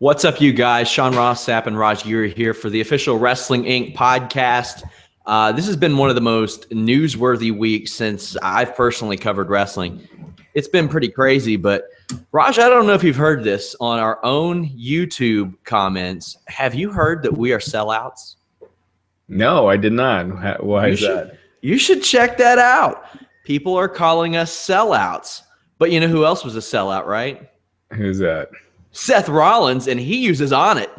What's up, you guys? Sean Ross Sapp and Giri here for the official Wrestling Inc. podcast. This has been one of the most newsworthy weeks since I've personally covered wrestling. It's been pretty crazy, but Raj, I don't know if you've heard this on our own YouTube comments. Have you heard that we are sellouts? No, I did not. Why is that? You should check that out. People are calling us sellouts. But you know who else was a sellout, right? Who's that? Seth Rollins, and he uses On It.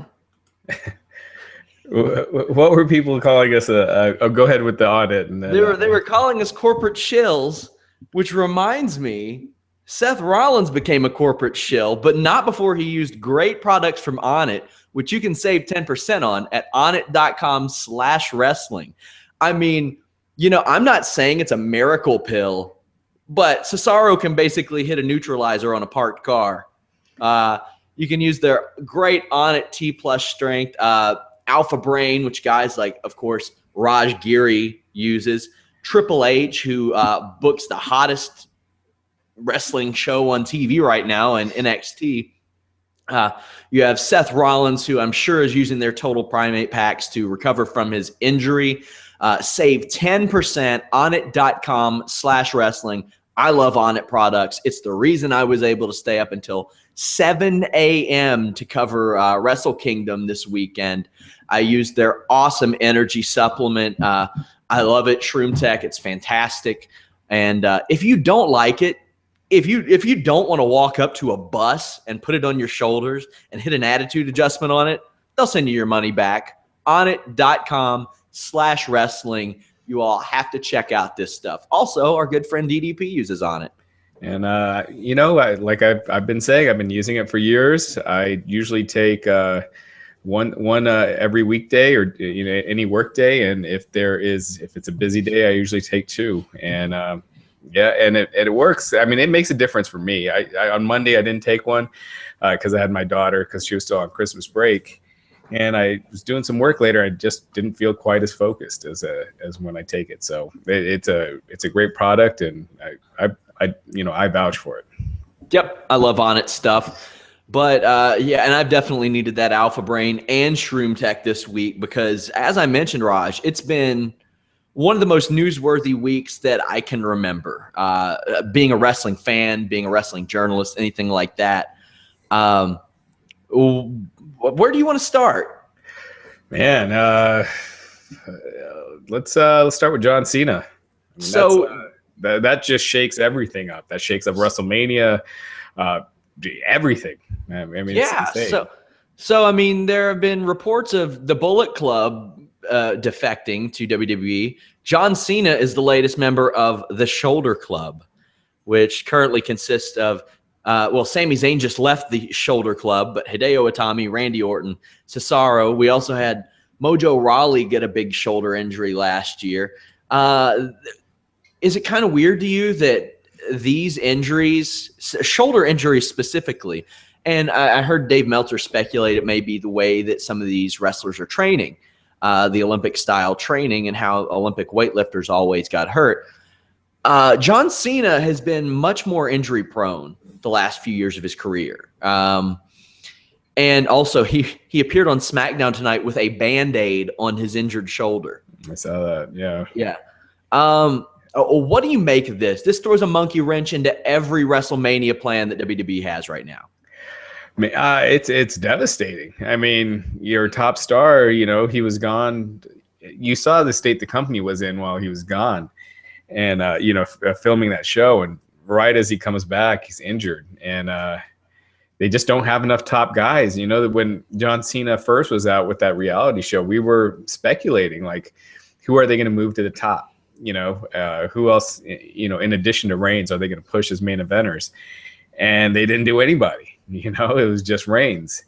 What were people calling us? Go ahead with the On It. And then, they were calling us corporate shills, which reminds me, Seth Rollins became a corporate shill, but not before he used great products from On It, which you can save 10% on at onit.com/wrestling. I mean, I'm not saying it's a miracle pill, but Cesaro can basically hit a neutralizer on a parked car. You can use their great On It T+ strength, Alpha Brain, which guys like, of course, Giri uses, Triple H, who books the hottest wrestling show on TV right now in NXT. You have Seth Rollins, who I'm sure is using their Total Primate packs to recover from his injury. Save 10% onit.com/wrestling. I love On It products. It's the reason I was able to stay up until 7 a.m. to cover Wrestle Kingdom this weekend. I used their awesome energy supplement. I love it. Shroom Tech. It's fantastic. And if you don't like it, if you don't want to walk up to a bus and put it on your shoulders and hit an attitude adjustment on it, they'll send you your money back. onit.com/wrestling. You all have to check out this stuff. Also, our good friend DDP uses On It. And, like I've been saying, I've been using it for years. I usually take one every weekday or any work day. And if it's a busy day, I usually take two. And and it works. I mean, it makes a difference for me. I on Monday, I didn't take one because I had my daughter because she was still on Christmas break. And I was doing some work later. I just didn't feel quite as focused as when I take it. So it's a great product, and I vouch for it. Yep, I love On It stuff. But and I've definitely needed that Alpha Brain and Shroom Tech this week because, as I mentioned, Raj, it's been one of the most newsworthy weeks that I can remember. Being a wrestling fan, being a wrestling journalist, anything like that. Where do you want to start? Man, let's start with John Cena. That just shakes everything up. That shakes up WrestleMania, everything. I mean, yeah. It's insane. So I mean, there have been reports of the Bullet Club defecting to WWE. John Cena is the latest member of the Shoulder Club, which currently consists of Sami Zayn just left the Shoulder Club, but Hideo Itami, Randy Orton, Cesaro. We also had Mojo Rawley get a big shoulder injury last year. Is it kind of weird to you that these injuries, shoulder injuries specifically, and I heard Dave Meltzer speculate it may be the way that some of these wrestlers are training, the Olympic-style training, and how Olympic weightlifters always got hurt. John Cena has been much more injury-prone the last few years of his career. And also he appeared on Smackdown tonight with a Band-Aid on his injured shoulder. I saw that. Yeah. Yeah. What do you make of this? This throws a monkey wrench into every WrestleMania plan that WWE has right now. I mean, it's devastating. I mean, your top star, he was gone. You saw the state the company was in while he was gone. And, filming that show, and right as he comes back, he's injured. And they just don't have enough top guys. When John Cena first was out with that reality show, we were speculating, like, who are they going to move to the top? Who else, in addition to Reigns, are they going to push as main eventers? And they didn't do anybody. It was just Reigns.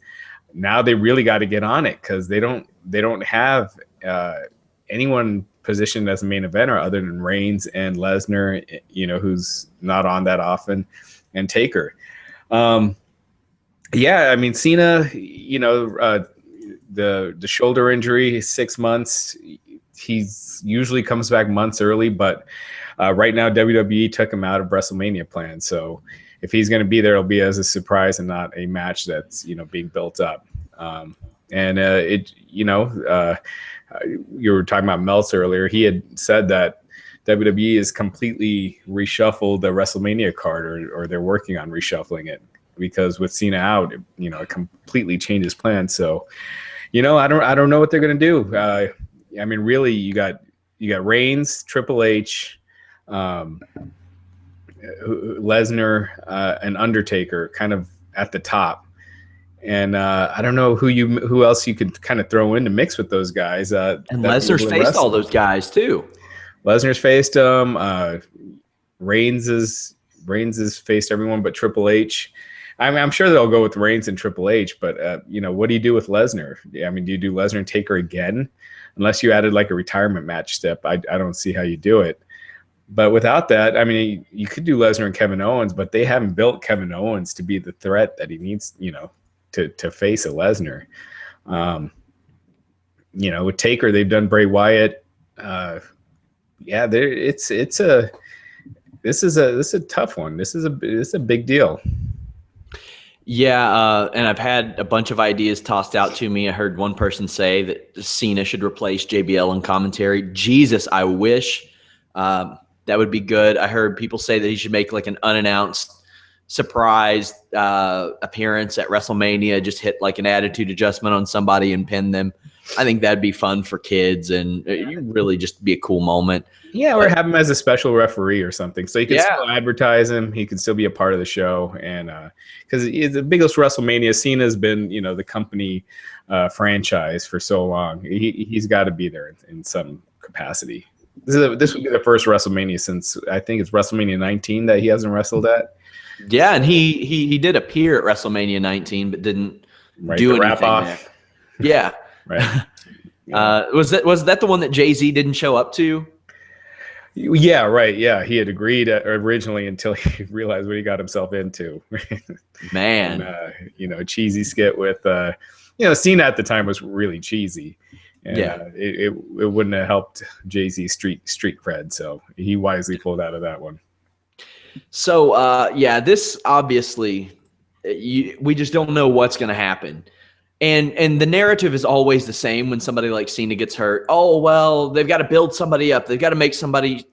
Now they really got to get on it because they don't have anyone positioned as a main eventer other than Reigns and Lesnar, who's not on that often, and Taker. I mean, Cena, the shoulder injury, 6 months. He's usually comes back months early, but right now WWE took him out of WrestleMania plans. So if he's going to be there, it'll be as a surprise and not a match that's, you know, being built up. You were talking about Meltzer earlier. He had said that WWE has completely reshuffled the WrestleMania card, or they're working on reshuffling it, because with Cena out, you know, it completely changes plans. So, you know, I don't know what they're going to do. I mean, really, you got Reigns, Triple H, Lesnar, and Undertaker kind of at the top. And I don't know who else you could kind of throw in to mix with those guys. And Lesnar's faced all those guys too. Lesnar's faced them. Reigns has faced everyone but Triple H. I mean, I'm sure they'll go with Reigns and Triple H, but you know, what do you do with Lesnar? I mean, do you do Lesnar and Taker again? Unless you added like a retirement match step, I don't see how you do it. But without that, I mean, you could do Lesnar and Kevin Owens, but they haven't built Kevin Owens to be the threat that he needs, you know, to face a Lesnar. You know, with Taker, they've done Bray Wyatt. Yeah, this is a tough one. This is a big deal. Yeah, and I've had a bunch of ideas tossed out to me. I heard one person say that Cena should replace JBL in commentary. Jesus, I wish. That would be good. I heard people say that he should make like an unannounced surprise appearance at WrestleMania, just hit like an attitude adjustment on somebody and pin them. I think that'd be fun for kids, and you really just be a cool moment. Yeah, or have him as a special referee or something, so you can still advertise him. He can still be a part of the show, and because the biggest WrestleMania, Cena's been, you know, the company franchise for so long. He's got to be there in some capacity. This would be the first WrestleMania since I think it's WrestleMania 19 that he hasn't wrestled at. Yeah, and he did appear at WrestleMania 19, but didn't do anything there. Yeah. Right. Was that the one that Jay-Z didn't show up to? Yeah, right. Yeah, he had agreed originally until he realized what he got himself into. Man, and, you know, cheesy skit with you know, Cena at the time was really cheesy, and it wouldn't have helped Jay-Z street cred. So he wisely pulled out of that one. So this obviously we just don't know what's going to happen. And the narrative is always the same when somebody like Cena gets hurt. Oh, well, they've got to build somebody up. They've got to make somebody.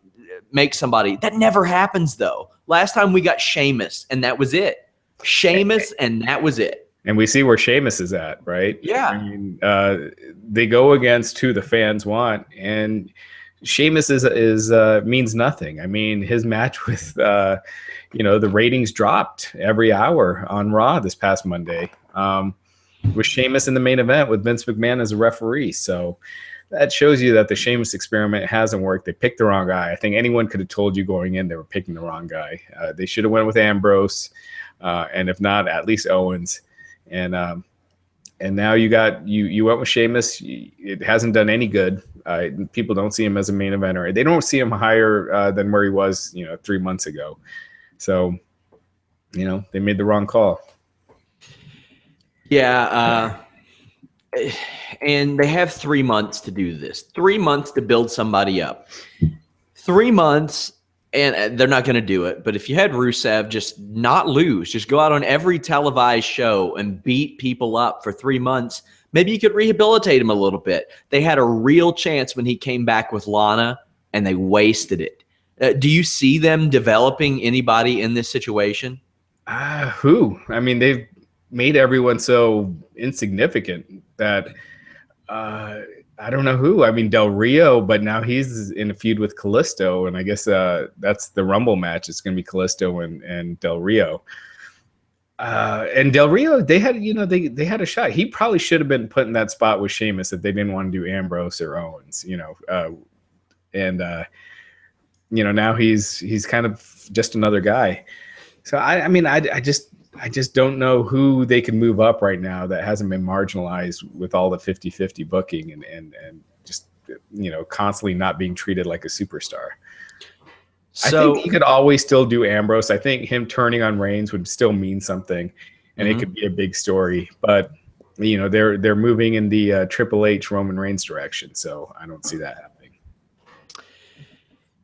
That never happens, though. Last time we got Sheamus, and that was it. Sheamus, and that was it. And we see where Sheamus is at, right? Yeah. I mean, they go against who the fans want, and Sheamus is means nothing. I mean, his match with, you know, the ratings dropped every hour on Raw this past Monday. With Sheamus in the main event with Vince McMahon as a referee. So that shows you that the Sheamus experiment hasn't worked. They picked the wrong guy. I think anyone could have told you going in they were picking the wrong guy. They should have went with Ambrose, and if not, at least Owens. And now you went with Sheamus. It hasn't done any good. People don't see him as a main eventer. They don't see him higher than where he was, you know, 3 months ago. So, you know, they made the wrong call. Yeah, and they have 3 months to do this. 3 months to build somebody up. 3 months, and they're not going to do it. But if you had Rusev just not lose, just go out on every televised show and beat people up for 3 months, maybe you could rehabilitate him a little bit. They had a real chance when he came back with Lana, and they wasted it. Do you see them developing anybody in this situation? Who? I mean, they've made everyone so insignificant that I don't know who. I mean, Del Rio, but now he's in a feud with Kalisto, and I guess that's the Rumble match. It's going to be Kalisto and Del Rio. And Del Rio, they had, you know, they had a shot. He probably should have been put in that spot with Sheamus if they didn't want to do Ambrose or Owens, you know. You know, now he's kind of just another guy. So I mean, I just don't know who they can move up right now that hasn't been marginalized with all the 50-50 booking and just, you know, constantly not being treated like a superstar. So I think he could always still do Ambrose. I think him turning on Reigns would still mean something, and it could be a big story. But, you know, they're moving in the Triple H Roman Reigns direction, so I don't see that happening.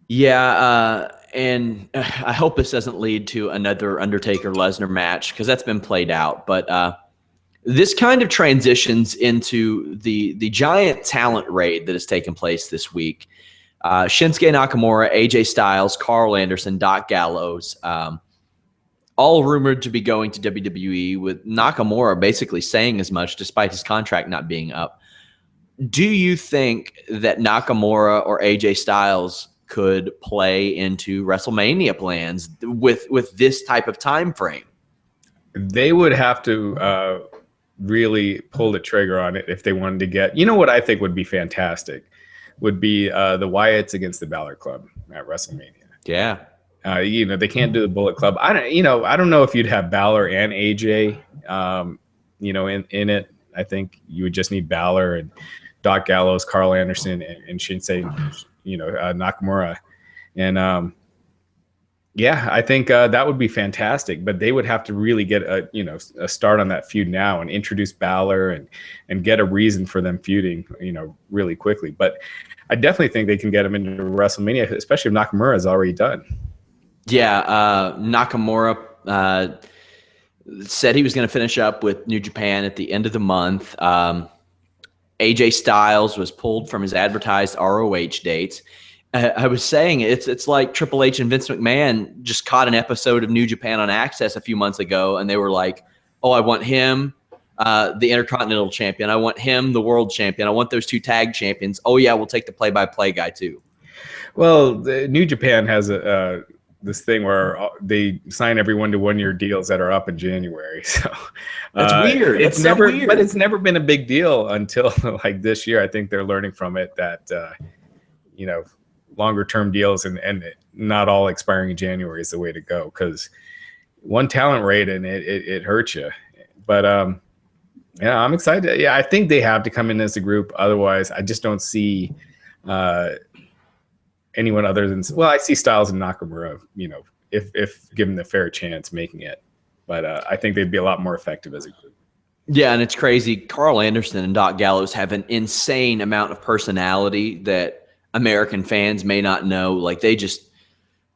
Yeah, and I hope this doesn't lead to another Undertaker-Lesnar match because that's been played out. But this kind of transitions into the giant talent raid that has taken place this week. Shinsuke Nakamura, AJ Styles, Karl Anderson, Doc Gallows, all rumored to be going to WWE, with Nakamura basically saying as much despite his contract not being up. Do you think that Nakamura or AJ Styles could play into WrestleMania plans with this type of time frame? They would have to really pull the trigger on it if they wanted to get, what I think would be fantastic would be the Wyatts against the Balor Club at WrestleMania. Yeah. They can't do the Bullet Club. I don't know if you'd have Balor and AJ, in it. I think you would just need Balor and Doc Gallows, Karl Anderson, and Shinsuke, Nakamura. And I think that would be fantastic. But they would have to really get a start on that feud now and introduce Balor and get a reason for them feuding, really quickly. But I definitely think they can get him into WrestleMania, especially if Nakamura is already done. Yeah, Nakamura said he was going to finish up with New Japan at the end of the month. AJ Styles was pulled from his advertised ROH dates. I was saying it's like Triple H and Vince McMahon just caught an episode of New Japan on Access a few months ago, and they were like, oh, I want him, the Intercontinental Champion. I want him, the World Champion. I want those two tag champions. Oh, yeah, we'll take the play-by-play guy too. Well, New Japan has this thing where they sign everyone to one-year deals that are up in January. So that's weird. It's never been a big deal until like this year. I think they're learning from it that longer term deals and not all expiring in January is the way to go, because one talent rate and it hurts you. But I'm excited. Yeah, I think they have to come in as a group. Otherwise, I just don't see anyone other than, I see Styles and Nakamura, if given the fair chance, making it. But I think they'd be a lot more effective as a group. Yeah, and it's crazy. Karl Anderson and Doc Gallows have an insane amount of personality that American fans may not know. Like they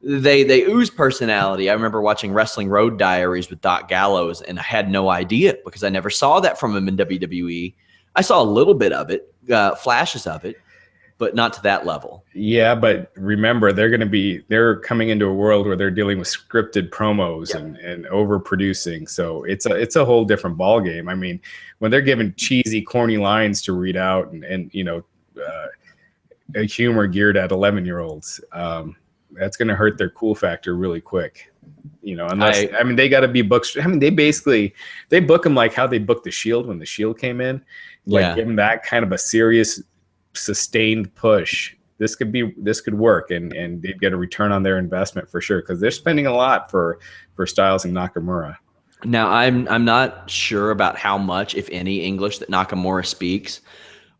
ooze personality. I remember watching Wrestling Road Diaries with Doc Gallows, and I had no idea because I never saw that from him in WWE. I saw a little bit of it, flashes of it, but not to that level. Yeah, but remember, they're coming into a world where they're dealing with scripted promos and overproducing. So it's a whole different ballgame. I mean, when they're given cheesy, corny lines to read out and humor geared at 11-year-olds, that's going to hurt their cool factor really quick. Unless they got to be booked. I mean, they book them like how they booked the Shield when the Shield came in, like give them that kind of a serious, sustained push. This could work, and they'd get a return on their investment for sure, because they're spending a lot for Styles and Nakamura. Now, I'm not sure about how much, if any, English that Nakamura speaks,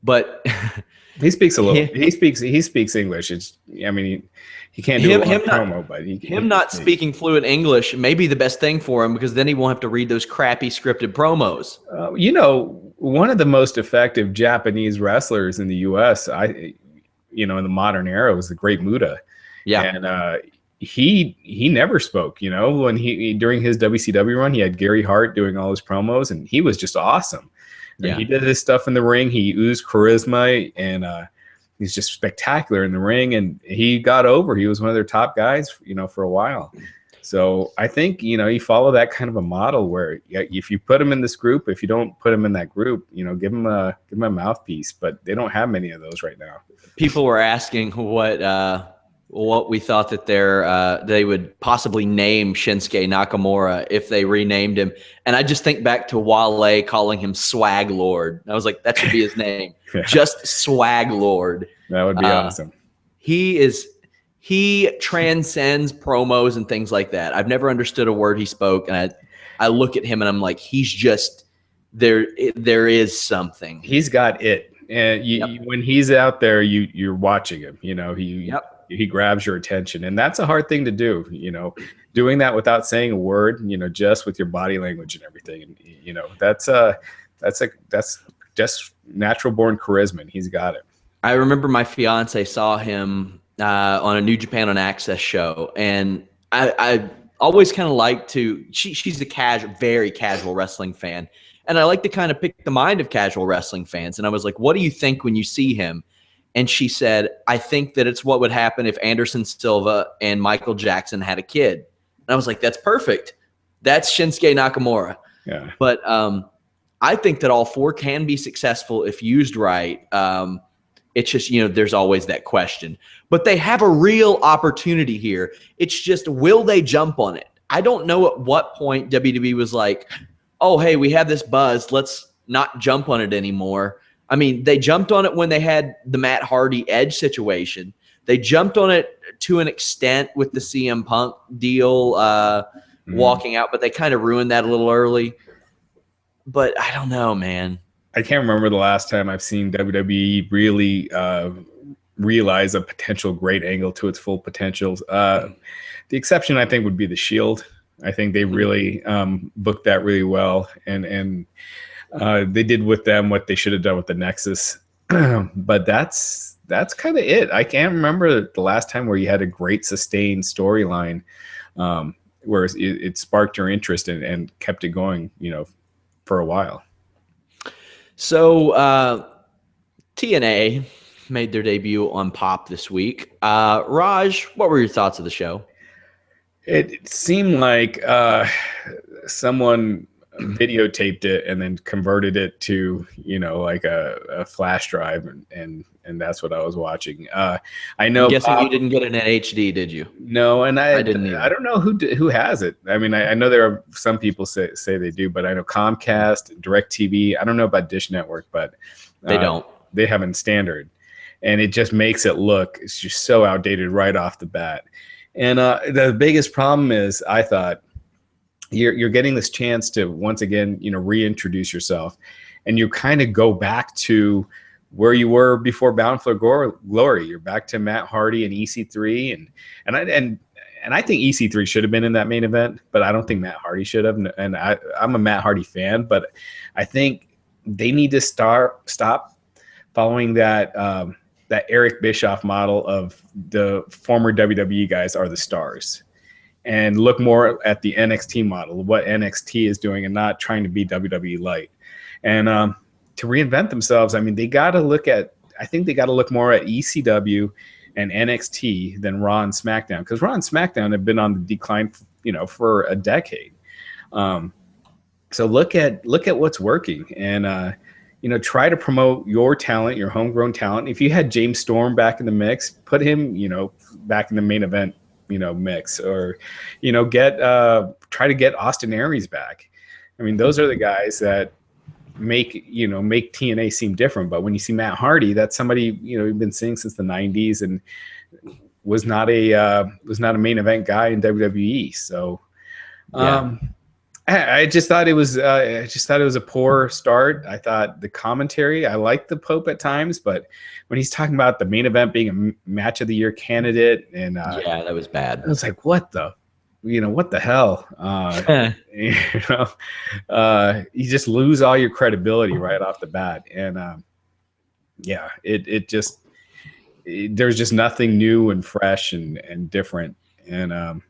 but he speaks a little. He speaks English. He can't do a promo, but him not speaking fluent English may be the best thing for him, because then he won't have to read those crappy scripted promos. One of the most effective Japanese wrestlers in the U.S., in the modern era, was the Great Muta. Yeah, and he never spoke. When he during his WCW run, he had Gary Hart doing all his promos, and he was just awesome. And he did his stuff in the ring. He oozed charisma, and he's just spectacular in the ring. And he got over. He was one of their top guys, for a while. So I think, you follow that kind of a model where if you put him in this group, if you don't put him in that group, give him a mouthpiece. But they don't have many of those right now. People were asking what we thought that they would possibly name Shinsuke Nakamura if they renamed him. And I just think back to Wale calling him Swag Lord. I was like, that should be his name. Just Swag Lord. That would be awesome. He transcends promos and things like that. I've never understood a word he spoke. And I look at him and I'm like, he's just there. There is something. He's got it. And when he's out there, you're watching him, he grabs your attention, and that's a hard thing to do, doing that without saying a word, just with your body language and everything. And, that's just natural born charisma, and he's got it. I remember my fiance saw him on a New Japan on Access show, and I always kind of like to. She's a very casual wrestling fan, and I like to kind of pick the mind of casual wrestling fans. And I was like, "What do you think when you see him?" And she said, "I think that it's what would happen if Anderson Silva and Michael Jackson had a kid." And I was like, "That's perfect. That's Shinsuke Nakamura." Yeah. But I think that all four can be successful if used right. It's just, there's always that question. But they have a real opportunity here. It's just, will they jump on it? I don't know at what point WWE was like, oh, hey, we have this buzz. Let's not jump on it anymore. I mean, they jumped on it when they had the Matt Hardy Edge situation. They jumped on it to an extent with the CM Punk deal walking out, but they kind of ruined that a little early. But I don't know, man. I can't remember the last time I've seen WWE really realize a potential great angle to its full potentials. The exception, I think, would be the Shield. I think they really booked that really well, and they did with them what they should have done with the Nexus. But that's kind of it. I can't remember the last time where you had a great sustained storyline where it sparked your interest and kept it going, for a while. So TNA made their debut on Pop this week. Raj, what were your thoughts of the show? It seemed like someone videotaped it and then converted it to, like a flash drive, and that's what I was watching. I know. I'm guessing you didn't get it in HD, did you? No, and I didn't either. I don't know who has it. I mean, I know there are some people say they do, but I know Comcast, DirecTV. I don't know about Dish Network, but they don't. They have it in standard, and it just makes it look, it's just so outdated right off the bat. And the biggest problem is, I thought, you're getting this chance to once again, reintroduce yourself, and you kind of go back to where you were before Bound for Glory. You're back to Matt Hardy and EC3, and I think EC3 should have been in that main event, but I don't think Matt Hardy should have. And I'm a Matt Hardy fan, but I think they need to stop following that that Eric Bischoff model of the former WWE guys are the stars, and look more at the NXT model, what NXT is doing, and not trying to be WWE light. And to reinvent themselves, I mean, they got to look more at ECW and NXT than Raw and SmackDown, because Raw and SmackDown have been on the decline, for a decade. So look at what's working, and try to promote your talent, your homegrown talent. If you had James Storm back in the mix, put him, back in the main event, mix, or, try to get Austin Aries back. I mean, those are the guys that make TNA seem different. But when you see Matt Hardy, that's somebody, you've been seeing since the 90s and was not a main event guy in WWE. So, I just thought it was a poor start. I thought the commentary, I liked the Pope at times, but when he's talking about the main event being a match of the year candidate, and that was bad. I was like, what the hell? You just lose all your credibility right off the bat, and there's just nothing new and fresh and different, and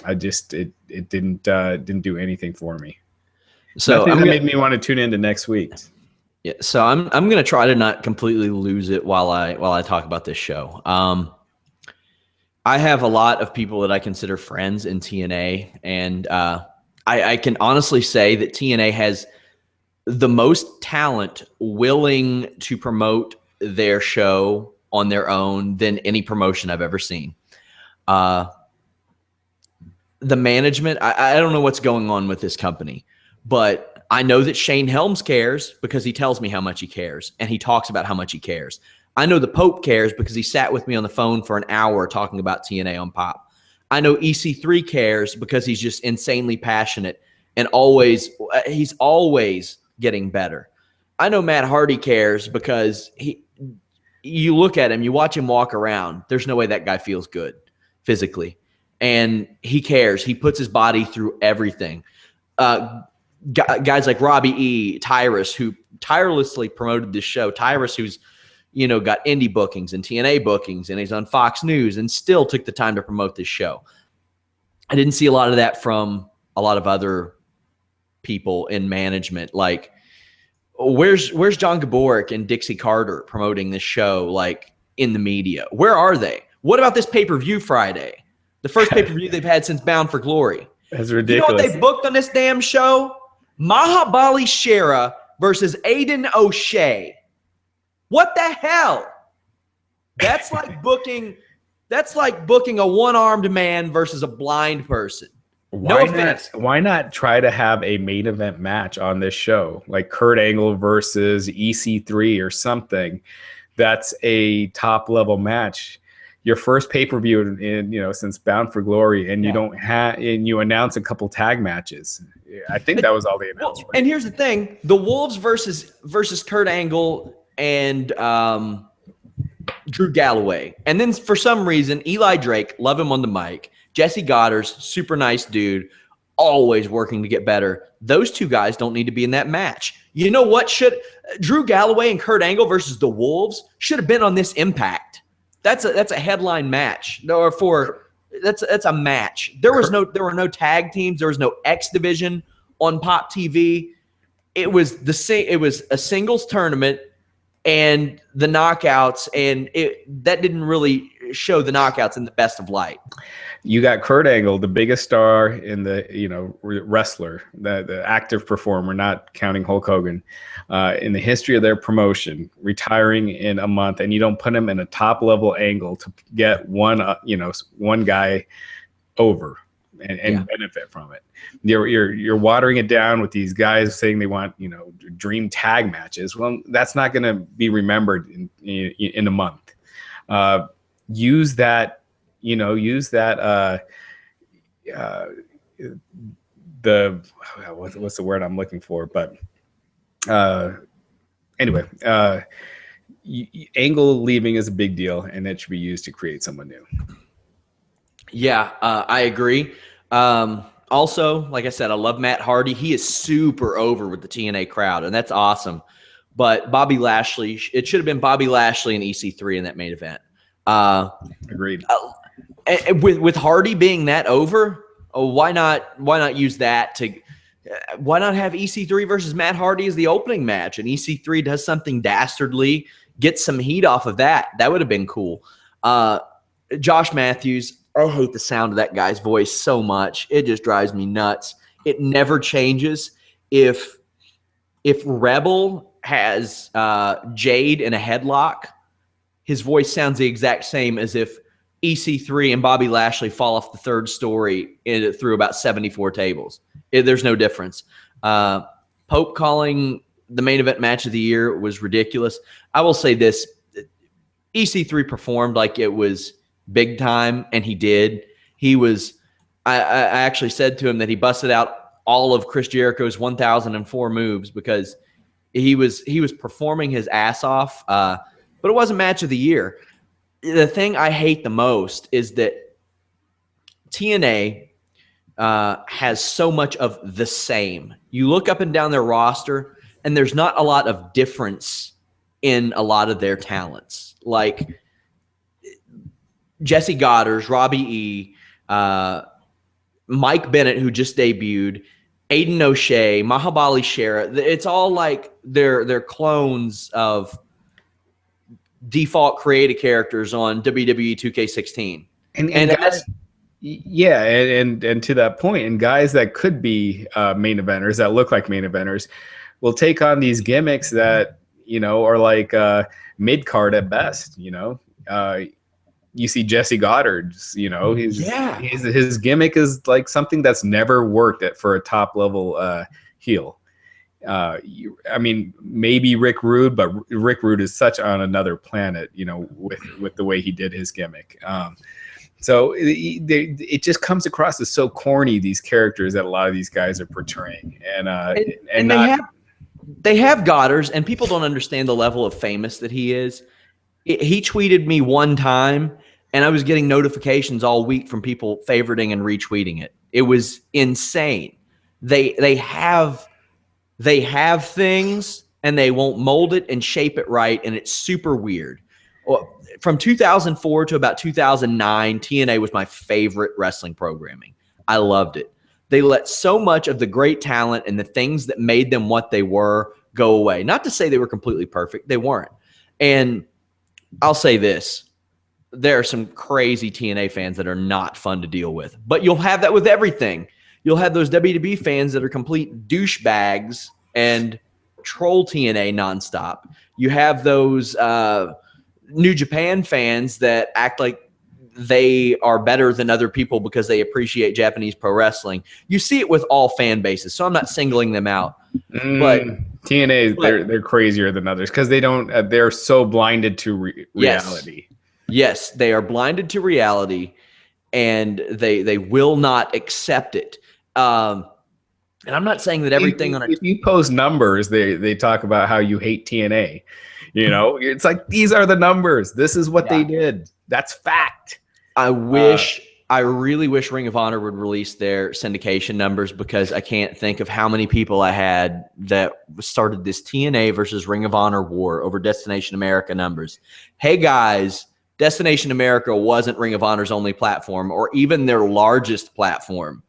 it didn't do anything for me. So that made me want to tune into next week. Yeah, so I'm going to try to not completely lose it while I talk about this show. I have a lot of people that I consider friends in TNA, and I can honestly say that TNA has the most talent willing to promote their show on their own than any promotion I've ever seen. The management, I don't know what's going on with this company, but I know that Shane Helms cares because he tells me how much he cares, and he talks about how much he cares. I know the Pope cares because he sat with me on the phone for an hour talking about TNA on Pop. I know EC3 cares because he's just insanely passionate and he's always getting better. I know Matt Hardy cares because you look at him, you watch him walk around, there's no way that guy feels good physically. And he cares. He puts his body through everything. Guys like Robbie E., Tyrus, who tirelessly promoted this show. Tyrus, who's got indie bookings and TNA bookings, and he's on Fox News and still took the time to promote this show. I didn't see a lot of that from a lot of other people in management. Like, where's John Gaborik and Dixie Carter promoting this show, like, in the media? Where are they? What about this pay-per-view Friday? The first pay-per-view they've had since Bound for Glory. That's ridiculous. You know what they booked on this damn show? Mahabali Shera versus Aiden O'Shea. What the hell? That's like booking a one-armed man versus a blind person. No offense. Why not try to have a main event match on this show, like Kurt Angle versus EC3 or something? That's a top level match. Your first pay-per-view in since Bound for Glory, and you announce a couple tag matches. I think that was all they announced. Well, and here's the thing: the Wolves versus Kurt Angle and Drew Galloway, and then for some reason Eli Drake, love him on the mic. Jesse Goddard's super nice dude, always working to get better. Those two guys don't need to be in that match. You know what? Drew Galloway and Kurt Angle versus the Wolves should have been on this Impact. That's a headline match. That's a match. There were no tag teams. There was no X Division on Pop TV. It was a singles tournament and the knockouts, and that didn't really show the knockouts in the best of light. You got Kurt Angle, the biggest star in the wrestler, the active performer, not counting Hulk Hogan, in the history of their promotion, retiring in a month, and you don't put him in a top level angle to get one guy over and benefit from it. You're watering it down with these guys saying they want dream tag matches. Well, that's not going to be remembered in a month. Use that. What's the word I'm looking for? But anyway, Angle leaving is a big deal, and it should be used to create someone new. Yeah, I agree. Also, like I said, I love Matt Hardy. He is super over with the TNA crowd, and that's awesome. But Bobby Lashley, it should have been Bobby Lashley and EC3 in that main event. Agreed. With Hardy being that over, why not use that to? Why not have EC3 versus Matt Hardy as the opening match, and EC3 does something dastardly, gets some heat off of that? That would have been cool. Josh Matthews, I hate the sound of that guy's voice so much. It just drives me nuts. It never changes. If Rebel has Jade in a headlock, his voice sounds the exact same as if EC3 and Bobby Lashley fall off the third story through about 74 tables. There's no difference. Pope calling the main event match of the year was ridiculous. I will say this. EC3 performed like it was big time, and he did. I actually said to him that he busted out all of Chris Jericho's 1004 moves because he was performing his ass off, but it wasn't match of the year. The thing I hate the most is that TNA has so much of the same. You look up and down their roster, and there's not a lot of difference in a lot of their talents. Like Jesse Goddard, Robbie E., Mike Bennett, who just debuted, Aiden O'Shea, Mahabali Shera. It's all like they're clones of default created characters on WWE 2K16. And guys, and to that point, and guys that could be main eventers, that look like main eventers, will take on these gimmicks that are like mid card at best. You see Jesse Goddard's, his gimmick is like something that's never worked for a top level heel. I mean, maybe Rick Rude, but Rick Rude is such on another planet, with the way he did his gimmick. So it just comes across as so corny, these characters that a lot of these guys are portraying, and they have Goddard's, and people don't understand the level of famous that he is. He tweeted me one time, and I was getting notifications all week from people favoriting and retweeting it. It was insane. They have things and they won't mold it and shape it right, and it's super weird. Well, from 2004 to about 2009, TNA was my favorite wrestling programming. I loved it. They let so much of the great talent and the things that made them what they were go away. Not to say they were completely perfect. They weren't. And I'll say this. There are some crazy TNA fans that are not fun to deal with. But you'll have that with everything. You'll have those WWE fans that are complete douchebags and troll TNA nonstop. You have those New Japan fans that act like they are better than other people because they appreciate Japanese pro wrestling. You see it with all fan bases, so I'm not singling them out. But TNA, they're crazier than others because they don't. They're so blinded to reality. Yes, they are blinded to reality, and they will not accept it. And I'm not saying that everything if you post numbers, they talk about how you hate TNA. You know, it's like, these are the numbers. This is what they did. That's fact. I really wish Ring of Honor would release their syndication numbers, because I can't think of how many people I had that started this TNA versus Ring of Honor war over Destination America numbers. Hey guys, Destination America wasn't Ring of Honor's only platform or even their largest platform.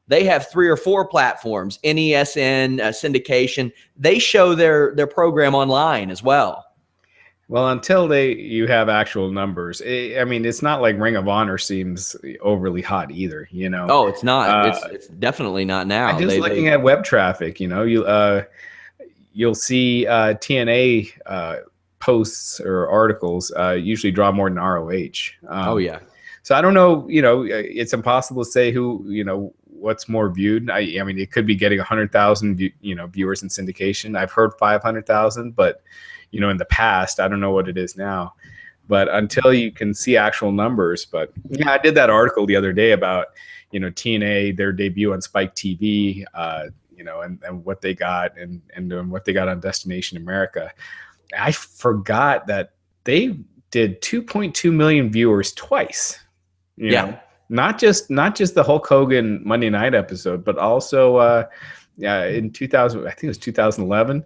They have 3 or 4 platforms, NESN, syndication. They show their program online as well. Well, until you have actual numbers. I mean, it's not like Ring of Honor seems overly hot either, you know? Oh, it's not. It's definitely not now. Just looking at web traffic, you know, you'll see TNA posts or articles usually draw more than ROH. Oh, yeah. So I don't know, you know, it's impossible to say who, you know, what's more viewed. I mean, it could be getting 100,000, viewers in syndication. I've heard 500,000, but, you know, in the past, I don't know what it is now. But until you can see actual numbers. But yeah, I did that article the other day about, you know, TNA, their debut on Spike TV, you know, and what they got and what they got on Destination America. I forgot that they did 2.2 million viewers twice. You know, not just the Hulk Hogan Monday Night episode, but also in 2000, I think it was 2011,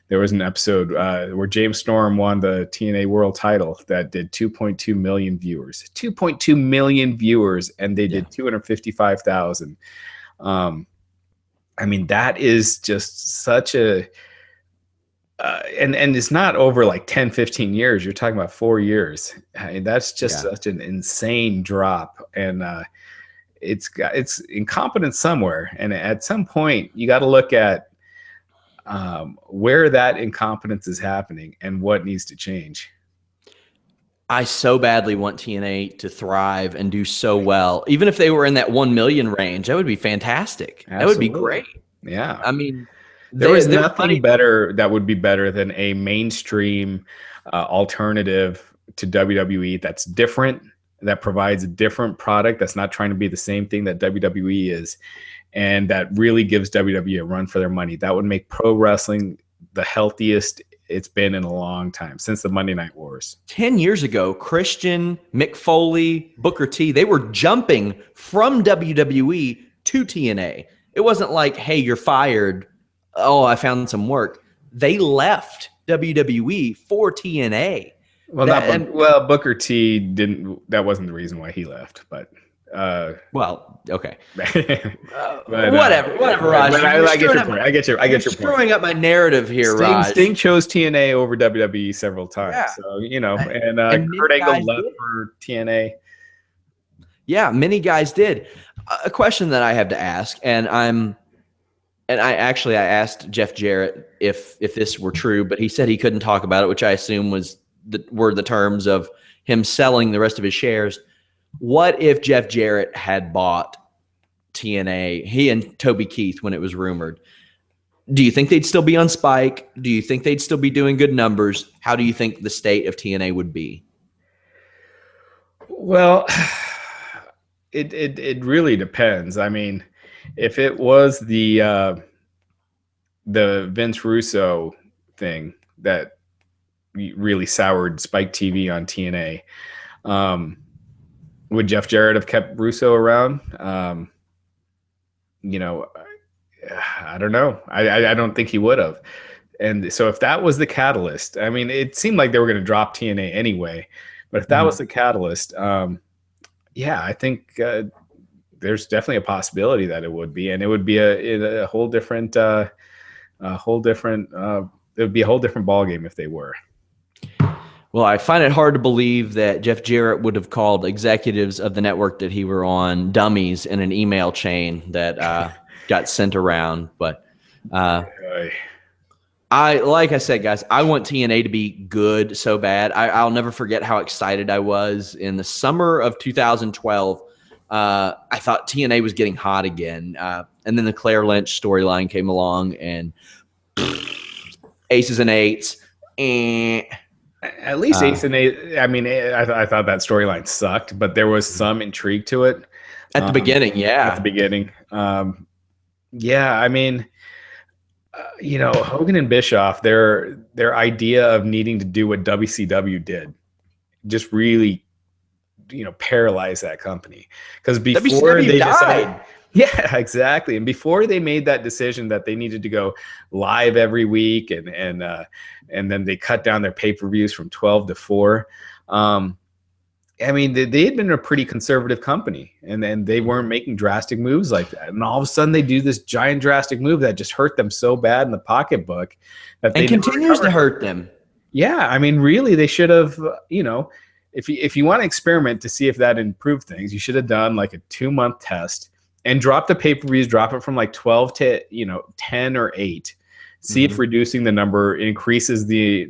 there was an episode where James Storm won the TNA World Title that did 2.2 million viewers. 2.2 million viewers, and they did 255,000. I mean, that is just such a and it's not over like 10, 15 years. You're talking about 4 years. I mean, that's just such an insane drop. And it's incompetence somewhere. And at some point, you got to look at where that incompetence is happening and what needs to change. I so badly want TNA to thrive and do so well. Even if they were in that 1 million range, that would be fantastic. Absolutely. That would be great. Yeah. I mean, there is nothing better that would be better than a mainstream alternative to WWE that's different, that provides a different product, that's not trying to be the same thing that WWE is, and that really gives WWE a run for their money. That would make pro wrestling the healthiest it's been in a long time, since the Monday Night Wars. 10 years ago, Christian, Mick Foley, Booker T, they were jumping from WWE to TNA. It wasn't like, hey, you're fired. Oh, I found some work. They left WWE for TNA. Well, Booker T didn't. That wasn't the reason why he left, but. Well, okay. But, whatever, Raj. I get your point. I get your point. Screwing up my narrative here, Raj. Sting chose TNA over WWE several times. Yeah. So, you know, and Kurt Angle left for TNA. Yeah, many guys did. A question that I have to ask, and I asked Jeff Jarrett if this were true, but he said he couldn't talk about it, which I assume were the terms of him selling the rest of his shares. What if Jeff Jarrett had bought TNA, he and Toby Keith, when it was rumored? Do you think they'd still be on Spike? Do you think they'd still be doing good numbers? How do you think the state of TNA would be? Well, it really depends. I mean, if it was the Vince Russo thing that really soured Spike TV on TNA, would Jeff Jarrett have kept Russo around? You know, I don't know. I don't think he would have. And so if that was the catalyst, I mean, it seemed like they were going to drop TNA anyway, but if that was the catalyst, yeah, I think there's definitely a possibility that it would be, and it would be a whole different, it would be a whole different ballgame if they were. Well, I find it hard to believe that Jeff Jarrett would have called executives of the network that he were on dummies in an email chain that got sent around. But like I said, guys, I want TNA to be good so bad. I'll never forget how excited I was in the summer of 2012. I thought TNA was getting hot again. And then the Claire Lynch storyline came along, and aces and eights. At least ace and eight. I mean, I thought that storyline sucked, but there was some intrigue to it. At the beginning, yeah. At the beginning. Yeah, I mean, Hogan and Bischoff, their idea of needing to do what WCW did just really, paralyzed that company. Because before WCW they died. decided, yeah, exactly. And before they made that decision that they needed to go live every week, and then they cut down their pay-per-views from 12 to 4. I mean, they had been a pretty conservative company, and then they weren't making drastic moves like that. And all of a sudden, they do this giant drastic move that just hurt them so bad in the pocketbook that they continues to hurt them. Yeah, I mean, really, they should have. If you want to experiment to see if that improved things, you should have done like a 2-month test and drop the pay-per-views, drop it from like 12 to 10 or 8. See if reducing the number increases the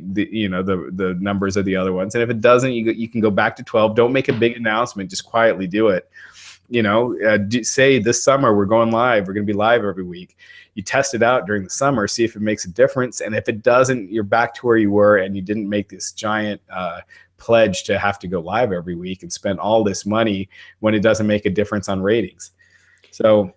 numbers of the other ones, and if it doesn't, you can go back to 12. Don't make a big announcement; just quietly do it. Say this summer we're going live. We're going to be live every week. You test it out during the summer, see if it makes a difference, and if it doesn't, you're back to where you were, and you didn't make this giant pledge to have to go live every week and spend all this money when it doesn't make a difference on ratings. So.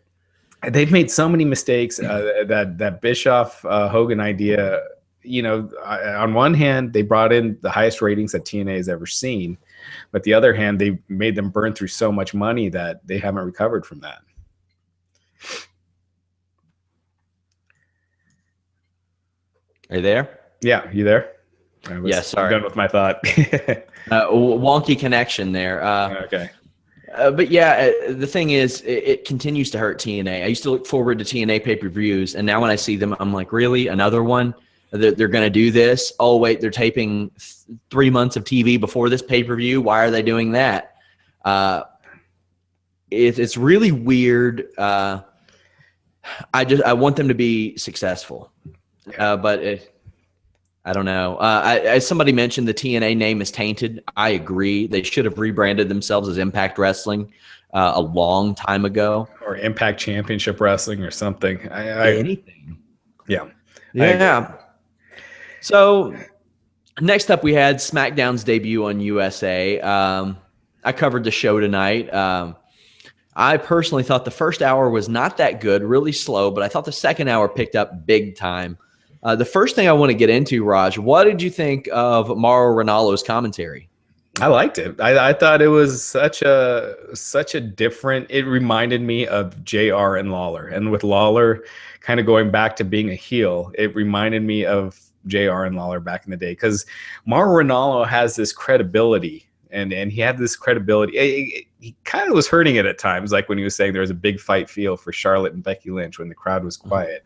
They've made so many mistakes. That Bischoff Hogan idea, on one hand, they brought in the highest ratings that TNA has ever seen, but the other hand, they made them burn through so much money that they haven't recovered from that. Are you there? Yeah, you there? Yeah, sorry. Done with my thought. Wonky connection there. Okay. But yeah, the thing is, it continues to hurt TNA. I used to look forward to TNA pay-per-views, and now when I see them, I'm like, really? Another one? They're going to do this? Oh, wait, they're taping 3 months of TV before this pay-per-view? Why are they doing that? It's really weird. I want them to be successful. But I don't know. As somebody mentioned, the TNA name is tainted. I agree. They should have rebranded themselves as Impact Wrestling a long time ago. Or Impact Championship Wrestling or something. Anything. Yeah. Yeah. So next up, we had Smackdown's debut on USA. I covered the show tonight. I personally thought the first hour was not that good, really slow, but I thought the second hour picked up big time. The first thing I want to get into, Raj, what did you think of Mauro Ranallo's commentary? I liked it. I thought it was such a different. It reminded me of JR and Lawler, and with Lawler kind of going back to being a heel, it reminded me of JR and Lawler back in the day, because Mauro Ranallo has this credibility, and he had this credibility. He kind of was hurting it at times, like when he was saying there was a big fight feel for Charlotte and Becky Lynch when the crowd was quiet,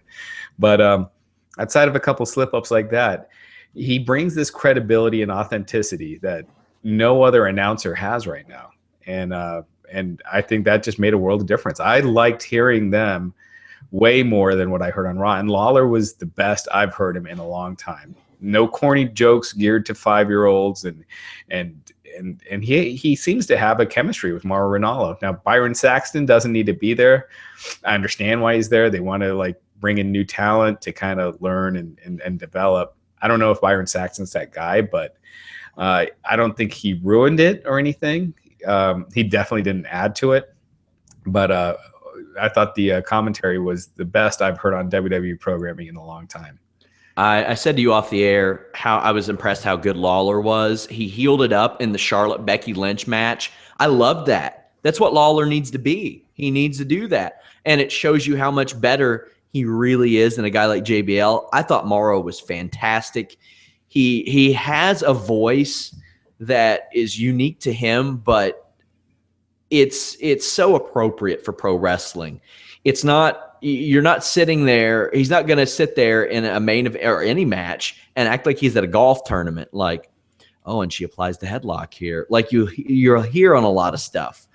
but outside of a couple slip-ups like that, he brings this credibility and authenticity that no other announcer has right now. And I think that just made a world of difference. I liked hearing them way more than what I heard on Raw. And Lawler was the best I've heard him in a long time. No corny jokes geared to 5-year-olds, and he seems to have a chemistry with Mauro Ranallo. Now, Byron Saxton doesn't need to be there. I understand why he's there. They want to bring in new talent to kind of learn and develop. I don't know if Byron Saxton's that guy, but I don't think he ruined it or anything. He definitely didn't add to it, but I thought the commentary was the best I've heard on WWE programming in a long time. I said to you off the air how I was impressed how good Lawler was. He healed it up in the Charlotte Becky Lynch match. I loved that. That's what Lawler needs to be. He needs to do that. And it shows you how much better he really is than a guy like JBL. I thought Mauro was fantastic. He has a voice that is unique to him, but it's so appropriate for pro wrestling. It's not, you're not sitting there. He's not going to sit there in a main event or any match and act like he's at a golf tournament. Like, oh, and she applies the headlock here. Like you're here on a lot of stuff.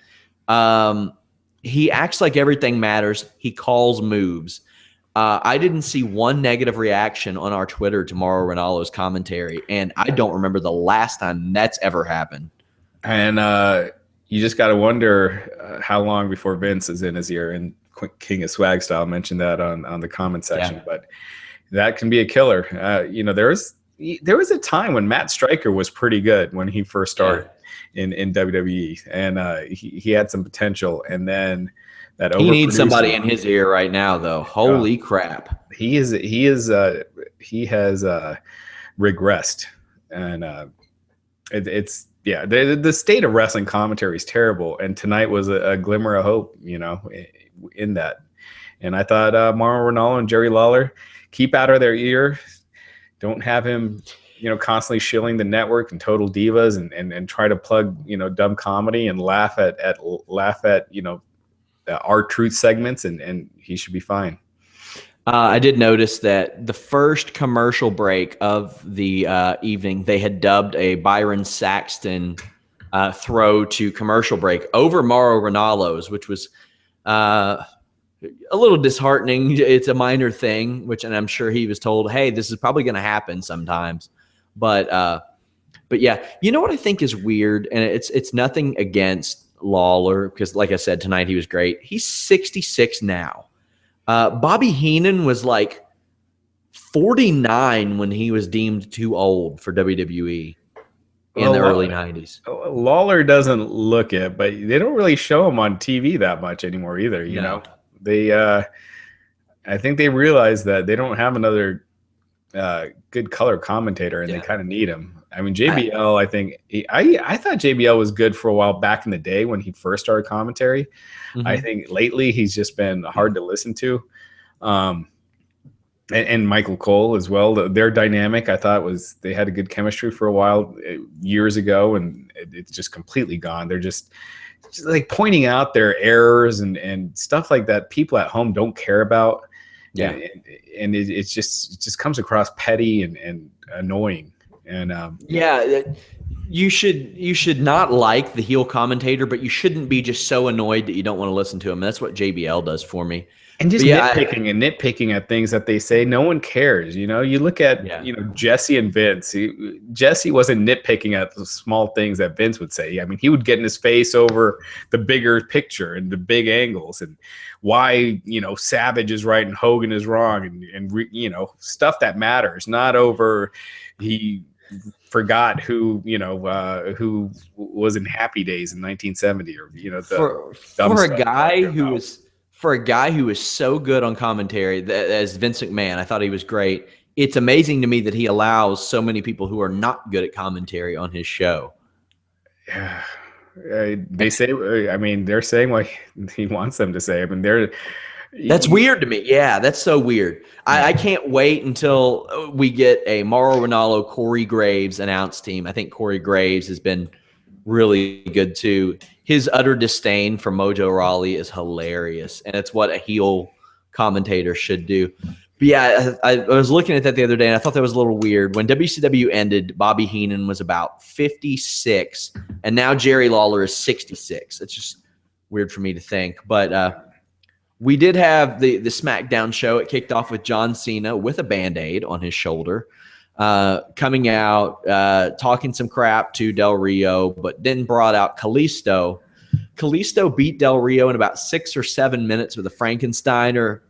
He acts like everything matters. He calls moves. I didn't see one negative reaction on our Twitter to Mauro Ranallo's commentary, and I don't remember the last time that's ever happened. And you just got to wonder how long before Vince is in his ear. And King of Swag Style mentioned that on the comment section, but that can be a killer. There was a time when Matt Stryker was pretty good when he first started in WWE, and he had some potential. And then that he needs somebody in his ear right now, though. Holy crap! He has regressed, and it's. Yeah, the state of wrestling commentary is terrible, and tonight was a glimmer of hope, in that. And I thought Mauro Ranallo and Jerry Lawler, keep out of their ear. Don't have him, constantly shilling the network and Total Divas and try to plug, dumb comedy and laugh at our truth segments, and he should be fine. I did notice that the first commercial break of the evening, they had dubbed a Byron Saxton throw to commercial break over Mauro Ranallo's, which was a little disheartening. It's a minor thing, and I'm sure he was told, hey, this is probably going to happen sometimes. But yeah, you know what I think is weird, and it's nothing against Lawler, because like I said, tonight he was great. He's 66 now. Bobby Heenan was like 49 when he was deemed too old for WWE in the early 90s. Lawler doesn't look it, but they don't really show him on TV that much anymore either. You know, I think they realize that they don't have another good color commentator, and they kind of need him. I mean, JBL, I think I thought JBL was good for a while back in the day when he first started commentary. Mm-hmm. I think lately he's just been hard to listen to. And Michael Cole as well. Their dynamic, I thought, they had a good chemistry for a while years ago, and it's just completely gone. They're just like pointing out their errors and stuff like that people at home don't care about. Yeah. And it just comes across petty and annoying. And you should not like the heel commentator, but you shouldn't be just so annoyed that you don't want to listen to him. That's what JBL does for me. And just nitpicking at things that they say. No one cares. You look at Jesse and Vince. Jesse wasn't nitpicking at the small things that Vince would say. I mean, he would get in his face over the bigger picture and the big angles and why Savage is right and Hogan is wrong and stuff that matters. Not over he forgot who was in Happy Days in 1970 or for a guy who is so good on commentary as Vince McMahon. I thought he was great. It's amazing to me that he allows so many people who are not good at commentary on his show. Yeah. They say, they're saying what he wants them to say. I mean, that's weird to me. Yeah, that's so weird. I can't wait until we get a Mauro Ranallo, Corey Graves announced team. I think Corey Graves has been really good too. His utter disdain for Mojo Rawley is hilarious, and it's what a heel commentator should do. But yeah, I was looking at that the other day, and I thought that was a little weird. When WCW ended, Bobby Heenan was about 56, and now Jerry Lawler is 66. It's just weird for me to think. But we did have the Smackdown show. It kicked off with John Cena with a Band-Aid on his shoulder, coming out, talking some crap to Del Rio, but then brought out Kalisto. Kalisto beat Del Rio in about 6 or 7 minutes with a Frankensteiner.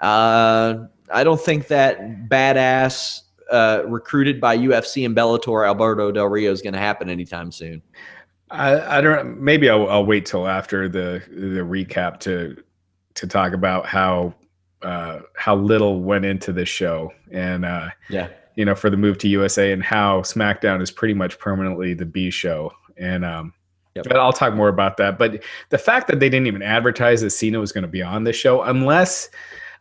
I don't think that badass recruited by UFC and Bellator Alberto Del Rio is going to happen anytime soon. I don't. Maybe I'll wait till after the recap to talk about how little went into this show and for the move to USA and how SmackDown is pretty much permanently the B show. And but I'll talk more about that. But the fact that they didn't even advertise that Cena was going to be on this show, unless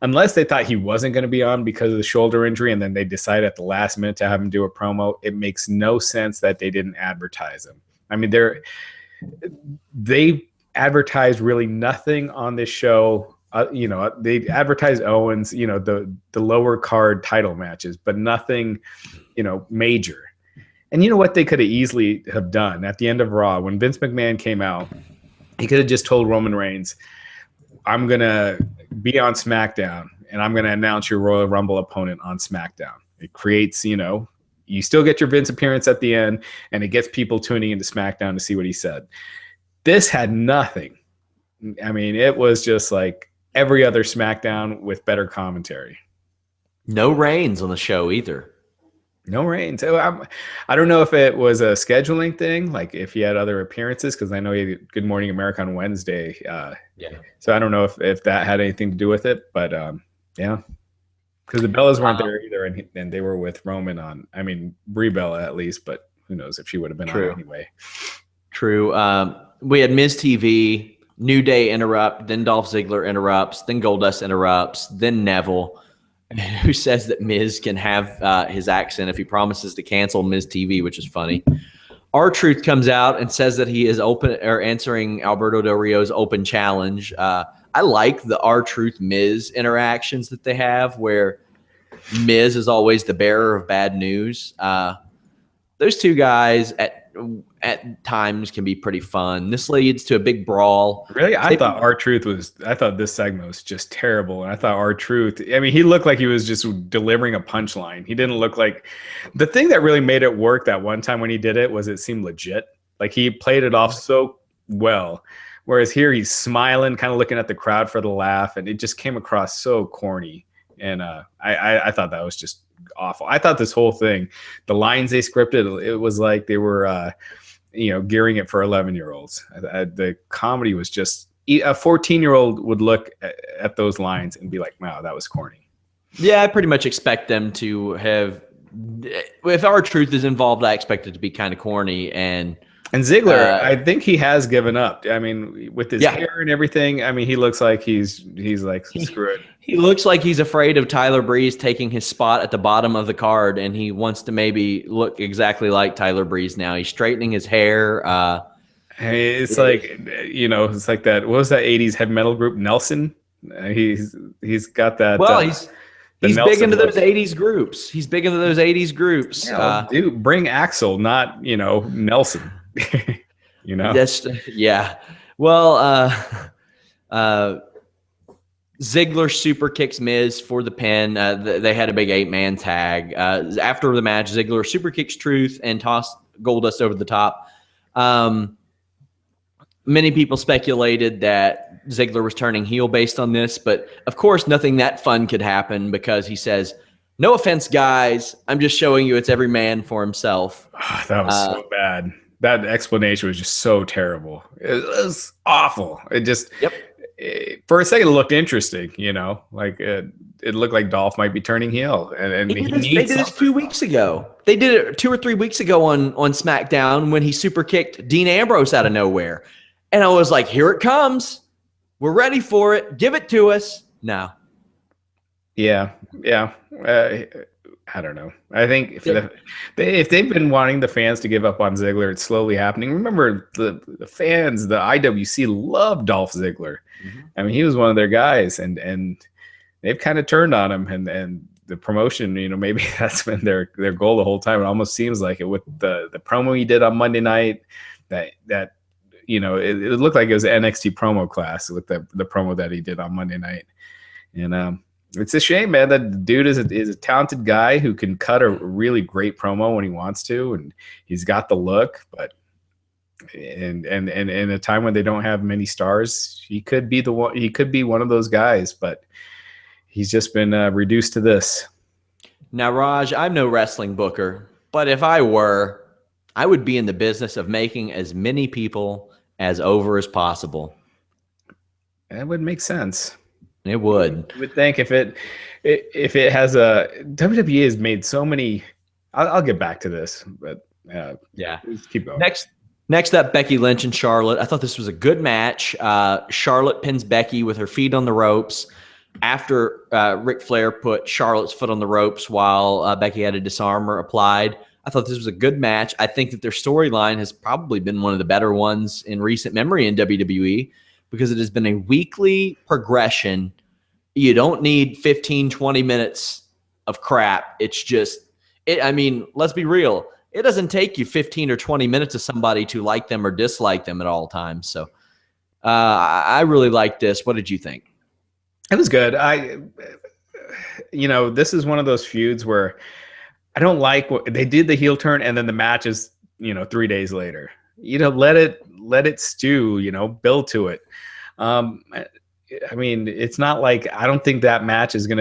unless they thought he wasn't going to be on because of the shoulder injury, and then they decided at the last minute to have him do a promo, it makes no sense that they didn't advertise him. I mean, they advertised really nothing on this show. They advertised Owens, the lower card title matches, but nothing, major. And you know what they could have easily have done at the end of Raw when Vince McMahon came out, he could have just told Roman Reigns, I'm going to be on SmackDown and I'm going to announce your Royal Rumble opponent on SmackDown. It creates, you still get your Vince appearance at the end, and it gets people tuning into SmackDown to see what he said. This had nothing. I mean, it was just like every other SmackDown with better commentary. No Reigns on the show either. No Reigns. I don't know if it was a scheduling thing, like if he had other appearances, because I know he had Good Morning America on Wednesday. So I don't know if that had anything to do with it, but yeah. Because the Bellas weren't there either, and they were with Roman Brie Bella at least, but who knows if she would have been on anyway. True. We had Miz TV, New Day interrupt, then Dolph Ziggler interrupts, then Goldust interrupts, then Neville, who says that Miz can have his accent if he promises to cancel Miz TV, which is funny. R-Truth comes out and says that he is answering Alberto Del Rio's open challenge. I like the R-Truth Miz interactions that they have, where Miz is always the bearer of bad news. Those two guys at times can be pretty fun. This leads to a big brawl. Really? I thought this segment was just terrible. And I thought R-Truth, he looked like he was just delivering a punchline. He didn't look like the thing that really made it work that one time when he did it was it seemed legit. Like he played it off so well. Whereas here he's smiling, kind of looking at the crowd for the laugh. And it just came across so corny. And I thought that was just awful. I thought this whole thing, the lines they scripted, it was like they were, gearing it for 11-year-olds. The comedy was just, a 14-year-old would look at those lines and be like, wow, that was corny. Yeah, I pretty much expect them to have, if R-Truth is involved, I expect it to be kind of corny. And Ziggler, I think he has given up. With his hair and everything, he looks like he's like, screw it. He looks like he's afraid of Tyler Breeze taking his spot at the bottom of the card, and he wants to maybe look exactly like Tyler Breeze now. He's straightening his hair. It's like that. What was that 80s heavy metal group, Nelson? He's got that. Well, he's big into look. those 80s groups. He's big into those 80s groups. Yeah, dude, bring Axel, not Nelson. That's Well, Ziggler super kicks Miz for the pin. They had a big 8-man tag. After the match, Ziggler super kicks Truth and tossed Goldust over the top. Many people speculated that Ziggler was turning heel based on this, but of course nothing that fun could happen because he says, "No offense, guys. I'm just showing you it's every man for himself." Oh, that was so bad. That explanation was just so terrible. It was awful. It just, for a second, it looked interesting. Like it looked like Dolph might be turning heel, and they did this 2 weeks ago. They did it 2 or 3 weeks ago on SmackDown when he super kicked Dean Ambrose out of nowhere, and I was like, "Here it comes. We're ready for it. Give it to us." No. Yeah. I don't know. I think if they've been wanting the fans to give up on Ziggler, it's slowly happening. Remember, the fans, the IWC loved Dolph Ziggler. Mm-hmm. He was one of their guys, and they've kind of turned on him. And the promotion, maybe that's been their goal the whole time. It almost seems like it with the promo he did on Monday night. That it looked like it was an NXT promo class with the promo that he did on Monday night, and it's a shame, man. That dude is a talented guy who can cut a really great promo when he wants to, and he's got the look. But in a time when they don't have many stars, he could be the one. He could be one of those guys, but he's just been reduced to this. Now, Raj, I'm no wrestling booker, but if I were, I would be in the business of making as many people as over as possible. That would make sense. It would. You would think if it has a WWE has made so many. I'll get back to this, but keep going. Next up, Becky Lynch and Charlotte. I thought this was a good match. Charlotte pins Becky with her feet on the ropes. after Ric Flair put Charlotte's foot on the ropes while Becky had a disarmer applied. I thought this was a good match. I think that their storyline has probably been one of the better ones in recent memory in WWE because it has been a weekly progression. You don't need 15, 20 minutes of crap. It's just, I mean, let's be real. It doesn't take you 15 or 20 minutes of somebody to like them or dislike them at all times. So I really like this. What did you think? It was good. This is one of those feuds where I don't like what they did, the heel turn, and then the match is, 3 days later. Let it stew, build to it. I mean, it's not like, I don't think that match is going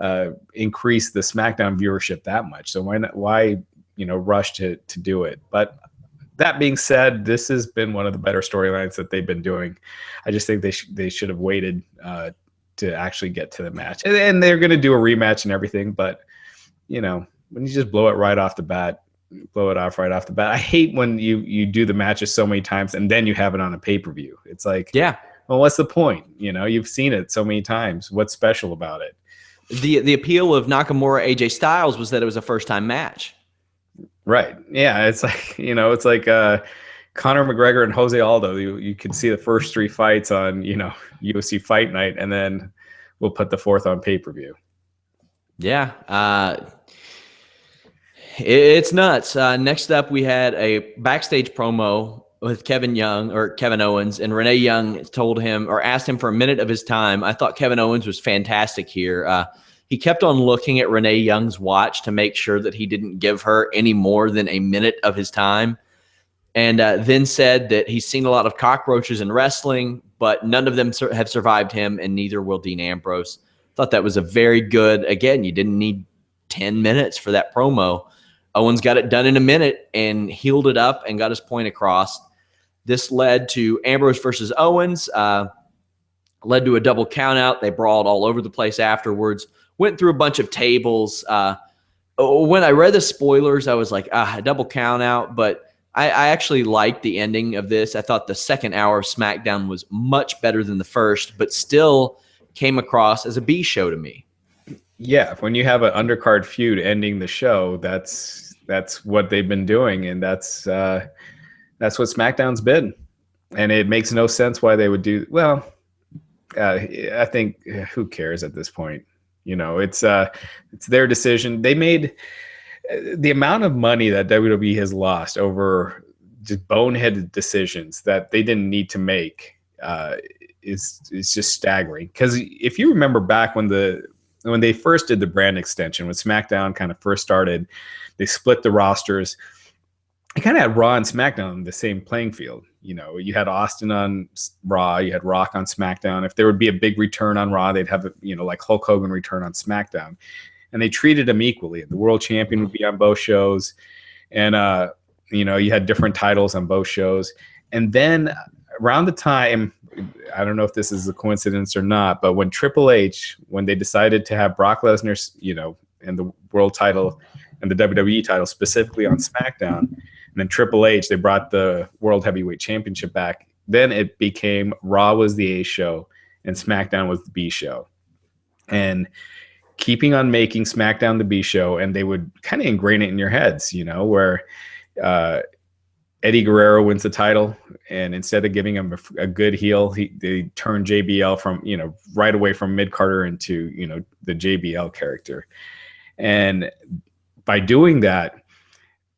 to increase the SmackDown viewership that much. So why rush to do it? But that being said, this has been one of the better storylines that they've been doing. I just think they should have waited to actually get to the match. And they're going to do a rematch and everything, but when you just blow it right off the bat, I hate when you do the matches so many times and then you have it on a pay-per-view. It's like, yeah, well, what's the point? You've seen it so many times. What's special about it? The appeal of Nakamura AJ Styles was that it was a first-time match. Right. Yeah. It's like, Conor McGregor and Jose Aldo. You can see the first 3 fights on, UFC Fight Night, and then we'll put the 4th on pay-per-view. Yeah. It's nuts. Next up, we had a backstage promo with Kevin Owens, and Renee Young told him or asked him for a minute of his time. I thought Kevin Owens was fantastic here. He kept on looking at Renee Young's watch to make sure that he didn't give her any more than a minute of his time. And then said that he's seen a lot of cockroaches in wrestling, but none of them have survived him, and neither will Dean Ambrose. Thought that was a very good, again, you didn't need 10 minutes for that promo. Owens got it done in a minute and healed it up and got his point across. This led to Ambrose versus Owens, led to a double countout. They brawled all over the place afterwards, went through a bunch of tables. When I read the spoilers, I was like, a double countout, but I actually liked the ending of this. I thought the second hour of SmackDown was much better than the first, but still came across as a B show to me. Yeah, when you have an undercard feud ending the show, that's what they've been doing, and that's what SmackDown's been. And it makes no sense why they would do. Well, I think who cares at this point? It's their decision. They made the amount of money that WWE has lost over just boneheaded decisions that they didn't need to make is just staggering. Because if you remember back when they first did the brand extension, when SmackDown kind of first started, they split the rosters. It kind of had Raw and SmackDown on the same playing field. You had Austin on Raw, you had Rock on SmackDown. If there would be a big return on Raw, they'd have like Hulk Hogan return on SmackDown. And they treated them equally. The world champion would be on both shows. And, you had different titles on both shows. And then around the time, I don't know if this is a coincidence or not, but when Triple H, when they decided to have Brock Lesnar, and the world title and the WWE title specifically on SmackDown, and then Triple H, they brought the World Heavyweight Championship back, then it became Raw was the A show and SmackDown was the B show. And keeping on making SmackDown the B show, and they would kind of ingrain it in your heads, where Eddie Guerrero wins the title, and instead of giving him a good heel, they turn JBL from, right away from mid-Carter into, the JBL character. And by doing that,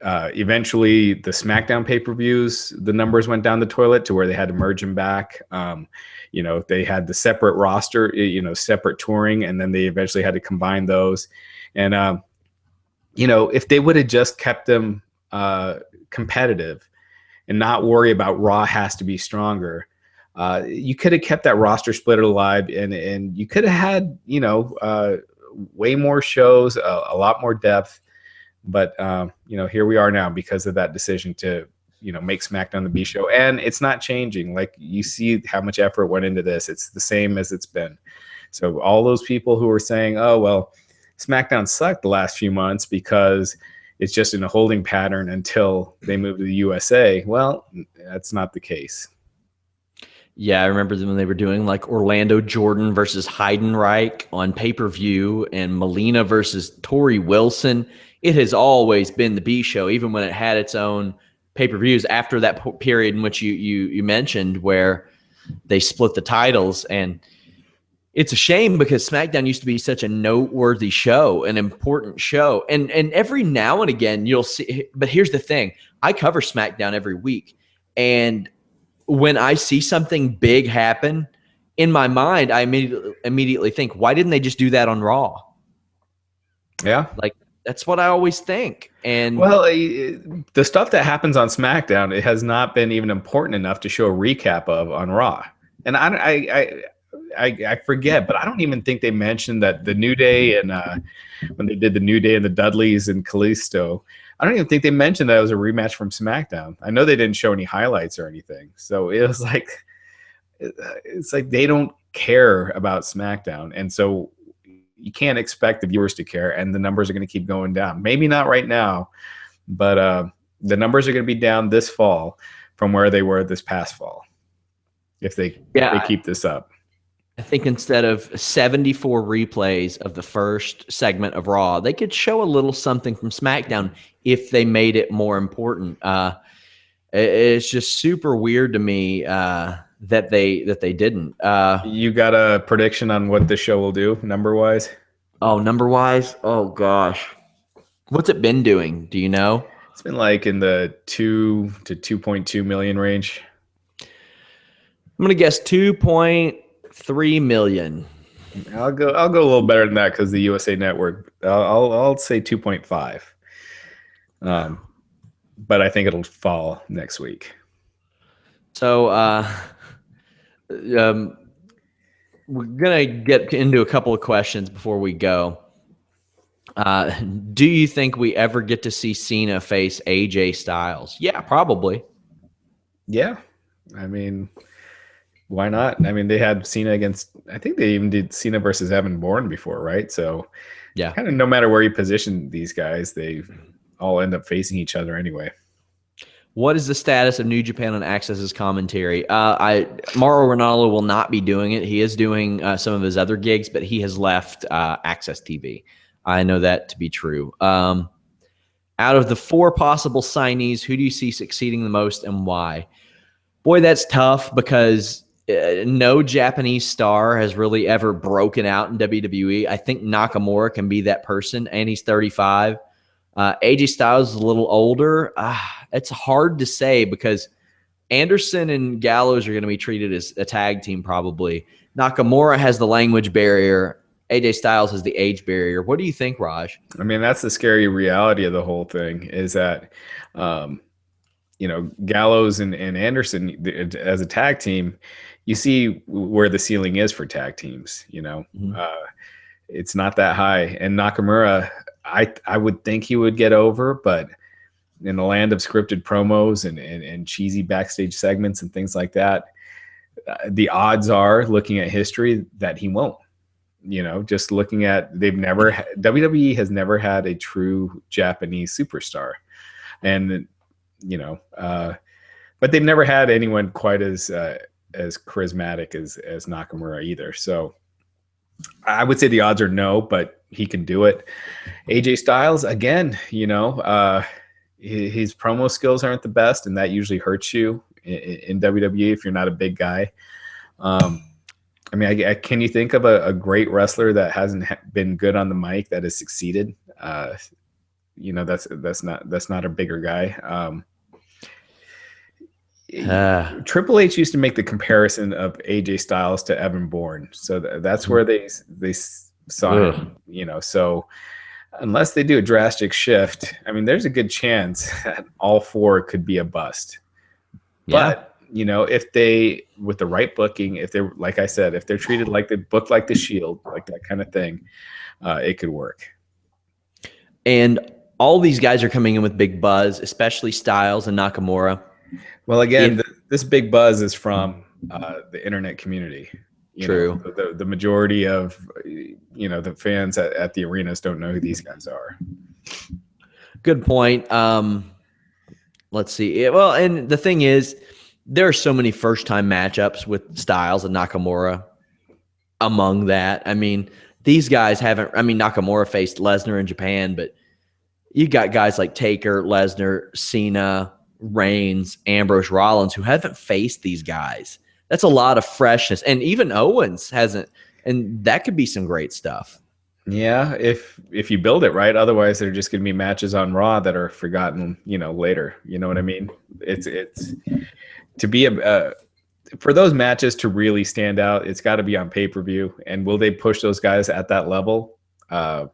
eventually the SmackDown pay-per-views, the numbers went down the toilet to where they had to merge them back. They had the separate roster, separate touring, and then they eventually had to combine those. And, if they would have just kept them competitive and not worry about Raw has to be stronger, you could have kept that roster split alive, and you could have had, way more shows, a lot more depth. But, here we are now because of that decision to, make SmackDown the B show. And it's not changing. Like, you see how much effort went into this. It's the same as it's been. So all those people who were saying, oh, well, SmackDown sucked the last few months because it's just in a holding pattern until they move to the USA. Well, that's not the case. Yeah, I remember them when they were doing like Orlando Jordan versus Heidenreich on pay-per-view and Melina versus Tori Wilson. It has always been the B show, even when it had its own pay-per-views after that period in which you mentioned where they split the titles. And it's a shame because SmackDown used to be such a noteworthy show, an important show. And every now and again you'll see, but here's the thing. I cover SmackDown every week, and when I see something big happen, in my mind, I immediately think, why didn't they just do that on Raw? Yeah. Like, that's what I always think. And well, the stuff that happens on SmackDown, it has not been even important enough to show a recap of on Raw. And I forget, but I don't even think they mentioned that the New Day and when they did the New Day and the Dudleys and Kalisto, I don't even think they mentioned that it was a rematch from SmackDown. I know they didn't show any highlights or anything. So it was like, it's like they don't care about SmackDown. And so you can't expect the viewers to care, and the numbers are going to keep going down. Maybe not right now, but the numbers are going to be down this fall from where they were this past fall if they keep this up. I think instead of 74 replays of the first segment of Raw, they could show a little something from SmackDown if they made it more important. It's just super weird to me that they didn't. You got a prediction on what the show will do number-wise? Oh, number-wise? Oh, gosh. What's it been doing? Do you know? It's been like in the 2 to 2.2 million range. I'm going to guess 2.3 million. I'll go a little better than that because the USA Network. I'll say 2.5. But I think it'll fall next week. So we're gonna get into a couple of questions before we go. Do you think we ever get to see Cena face AJ Styles? Yeah, probably. Yeah, I mean, why not? I mean, they had Cena against. I think they even did Cena versus Evan Bourne before, right? So yeah, kind of no matter where you position these guys, they all end up facing each other anyway. What is the status of New Japan on Access's commentary? Mauro Ranallo will not be doing it. He is doing some of his other gigs, but he has left Access TV. I know that to be true. Out of the 4 possible signees, who do you see succeeding the most and why? Boy, that's tough because no Japanese star has really ever broken out in WWE. I think Nakamura can be that person, and he's 35. AJ Styles is a little older. It's hard to say because Anderson and Gallows are going to be treated as a tag team probably. Nakamura has the language barrier. AJ Styles has the age barrier. What do you think, Raj? I mean, that's the scary reality of the whole thing is that, Gallows and Anderson as a tag team, you see where the ceiling is for tag teams, Mm-hmm. It's not that high. And Nakamura, I would think he would get over, but in the land of scripted promos and cheesy backstage segments and things like that, the odds are, looking at history, that he won't. Just looking at, WWE has never had a true Japanese superstar, and but they've never had anyone quite as charismatic as Nakamura either. So I would say the odds are no, but he can do it. AJ Styles, again, his promo skills aren't the best, and that usually hurts you in WWE if you're not a big guy. I mean, can you think of a great wrestler that hasn't been good on the mic that has succeeded? That's not a bigger guy. Triple H used to make the comparison of AJ Styles to Evan Bourne, so that's where they saw him. So unless they do a drastic shift, I mean, there's a good chance that all 4 could be a bust. Yeah. But if they, with the right booking, if they're, like I said, if they're treated like they book like the Shield, like that kind of thing, it could work. And all these guys are coming in with big buzz, especially Styles and Nakamura. Well, again, this big buzz is from the internet community. True. The majority of the fans at the arenas don't know who these guys are. Good point. Let's see. Well, and the thing is, there are so many first-time matchups with Styles and Nakamura among that. I mean, these guys haven't – I mean, Nakamura faced Lesnar in Japan, but you got guys like Taker, Lesnar, Cena, Reigns, Ambrose, Rollins who haven't faced these guys. That's a lot of freshness. And even Owens hasn't – and that could be some great stuff. Yeah, if you build it right. Otherwise, they're just going to be matches on Raw that are forgotten, later. You know what I mean? It's to be for those matches to really stand out, it's got to be on pay-per-view. And will they push those guys at that level? We'll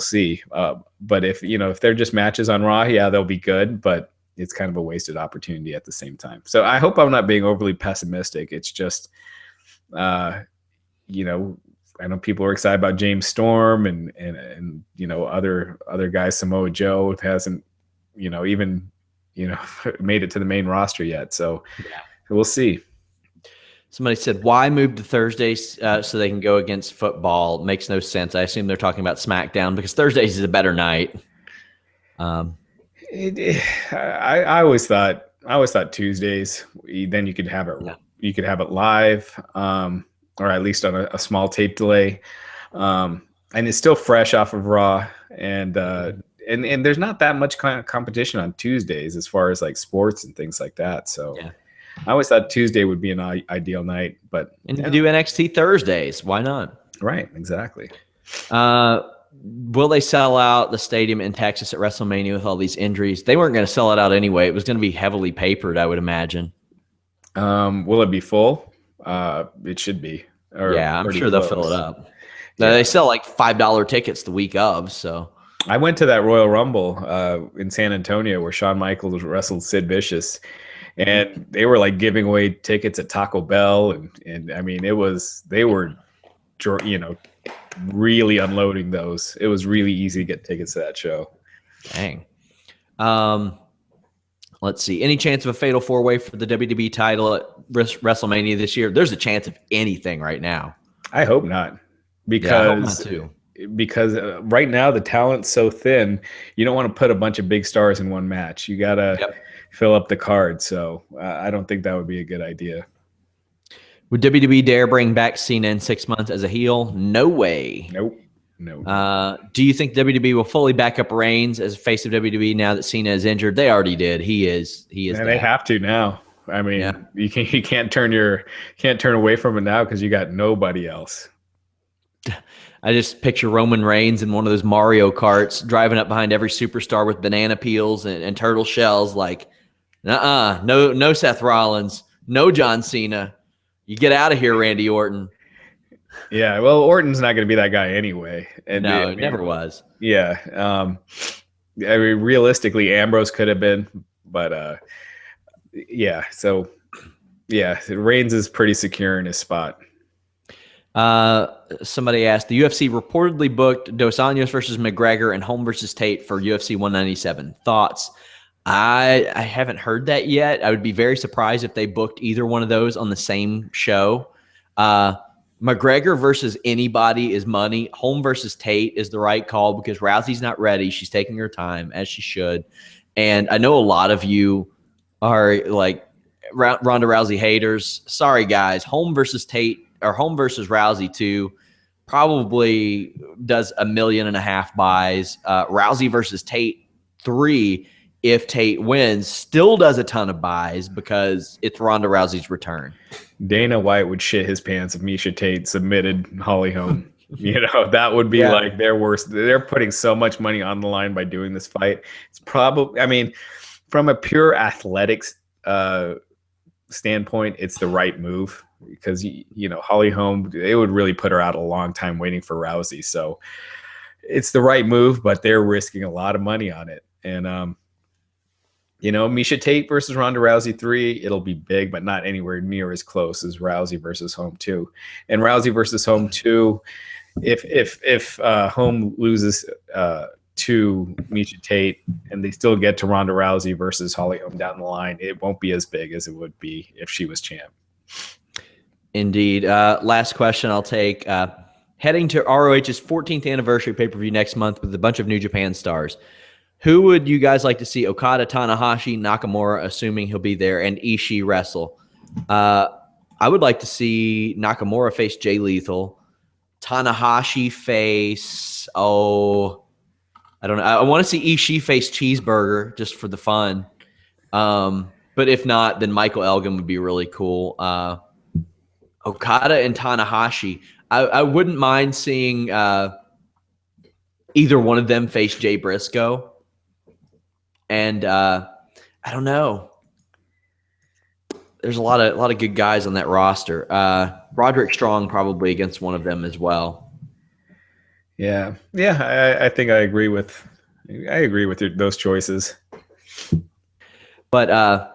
see. But if they're just matches on Raw, yeah, they'll be good. But it's kind of a wasted opportunity at the same time. So I hope I'm not being overly pessimistic. It's just, I know people are excited about James Storm and other guys. Samoa Joe hasn't even made it to the main roster yet. So we'll see. Somebody said, why move to Thursdays so they can go against football? Makes no sense. I assume they're talking about Smackdown because Thursdays is a better night. I always thought Tuesdays. Then you could have it. Yeah. You could have it live, or at least on a small tape delay, and it's still fresh off of Raw. And there's not that much kind of competition on Tuesdays as far as like sports and things like that. So. Yeah. I always thought Tuesday would be an ideal night, and you do NXT Thursdays. Why not? Right, exactly. Will they sell out the stadium in Texas at WrestleMania with all these injuries? They weren't going to sell it out anyway. It was going to be heavily papered, I would imagine. Will it be full? It should be. I'm sure they'll fill it up. Yeah. They sell like $5 tickets the week of. So I went to that Royal Rumble in San Antonio where Shawn Michaels wrestled Sid Vicious. And they were like giving away tickets at Taco Bell, and I mean they were, really unloading those. It was really easy to get tickets to that show. Dang. Let's see. Any chance of a fatal 4-way for the WWE title at WrestleMania this year? There's a chance of anything right now. I hope not, because I hope not too. Because right now the talent's so thin. You don't want to put a bunch of big stars in one match. You gotta. Yep. Fill up the card. So I don't think that would be a good idea. Would WWE dare bring back Cena in 6 months as a heel? No way. Nope. No. Do you think WWE will fully back up Reigns as face of WWE now that Cena is injured? They already did. He is. And they have to now. I mean, you can't turn away from it now because you got nobody else. I just picture Roman Reigns in one of those Mario Karts driving up behind every superstar with banana peels and turtle shells like, no Seth Rollins, no John Cena. You get out of here, Randy Orton. Yeah, well, Orton's not going to be that guy anyway. And no, it never was. Yeah. I mean, realistically, Ambrose could have been, but yeah. So, yeah, Reigns is pretty secure in his spot. Somebody asked, the UFC reportedly booked Dos Anjos versus McGregor and Holm versus Tate for UFC 197. Thoughts? I haven't heard that yet. I would be very surprised if they booked either one of those on the same show. McGregor versus anybody is money. Holm versus Tate is the right call because Rousey's not ready. She's taking her time, as she should. And I know a lot of you are like Ronda Rousey haters. Sorry, guys. Holm versus Tate or Holm versus Rousey 2 probably does 1.5 million buys. Rousey versus Tate 3, if Tate wins, still does a ton of buys because it's Ronda Rousey's return. Dana White would shit his pants if Miesha Tate submitted Holly Holm. That would be like their worst. They're putting so much money on the line by doing this fight. It's probably, I mean, from a pure athletics standpoint, it's the right move because, Holly Holm, it would really put her out a long time waiting for Rousey. So it's the right move, but they're risking a lot of money on it. And, Miesha Tate versus Ronda Rousey 3, it'll be big, but not anywhere near as close as Rousey versus Holm 2. And Rousey versus Holm 2, if Holm loses to Miesha Tate and they still get to Ronda Rousey versus Holly Holm down the line, it won't be as big as it would be if she was champ. Indeed. Last question I'll take. Heading to ROH's 14th anniversary pay-per-view next month with a bunch of New Japan stars. Who would you guys like to see? Okada, Tanahashi, Nakamura, assuming he'll be there, and Ishii wrestle. I would like to see Nakamura face Jay Lethal. Tanahashi face, I don't know. I want to see Ishii face Cheeseburger just for the fun. But if not, then Michael Elgin would be really cool. Okada and Tanahashi. I wouldn't mind seeing either one of them face Jay Briscoe. And I don't know. There's a lot of good guys on that roster. Roderick Strong probably against one of them as well. Yeah. I think I agree with those choices. But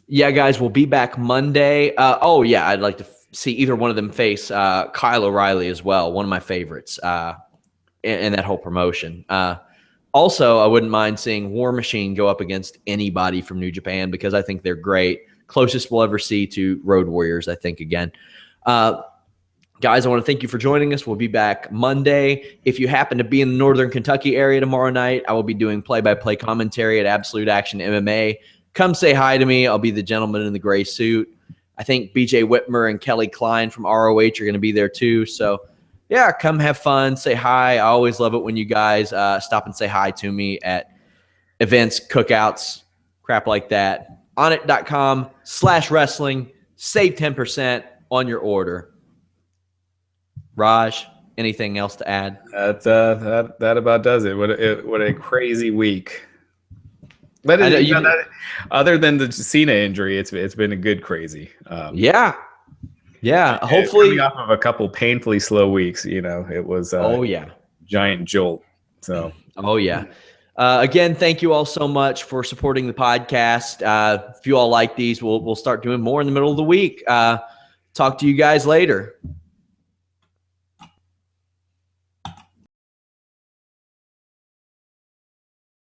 yeah, guys, we'll be back Monday. I'd like to see either one of them face Kyle O'Reilly as well. One of my favorites in that whole promotion. Also, I wouldn't mind seeing War Machine go up against anybody from New Japan because I think they're great. Closest we'll ever see to Road Warriors, I think, again. Guys, I want to thank you for joining us. We'll be back Monday. If you happen to be in the Northern Kentucky area tomorrow night, I will be doing play-by-play commentary at Absolute Action MMA. Come say hi to me. I'll be the gentleman in the gray suit. I think BJ Whitmer and Kelly Klein from ROH are going to be there too. So, yeah, come have fun. Say hi. I always love it when you guys stop and say hi to me at events, cookouts, crap like that. Onnit.com/wrestling. Save 10% on your order. Raj, anything else to add? That about does it. What a crazy week. But other than the Cena injury, it's been a good crazy. Yeah. Hopefully, coming off of a couple painfully slow weeks, it was giant jolt. So again, thank you all so much for supporting the podcast. If you all like these, we'll start doing more in the middle of the week. Talk to you guys later.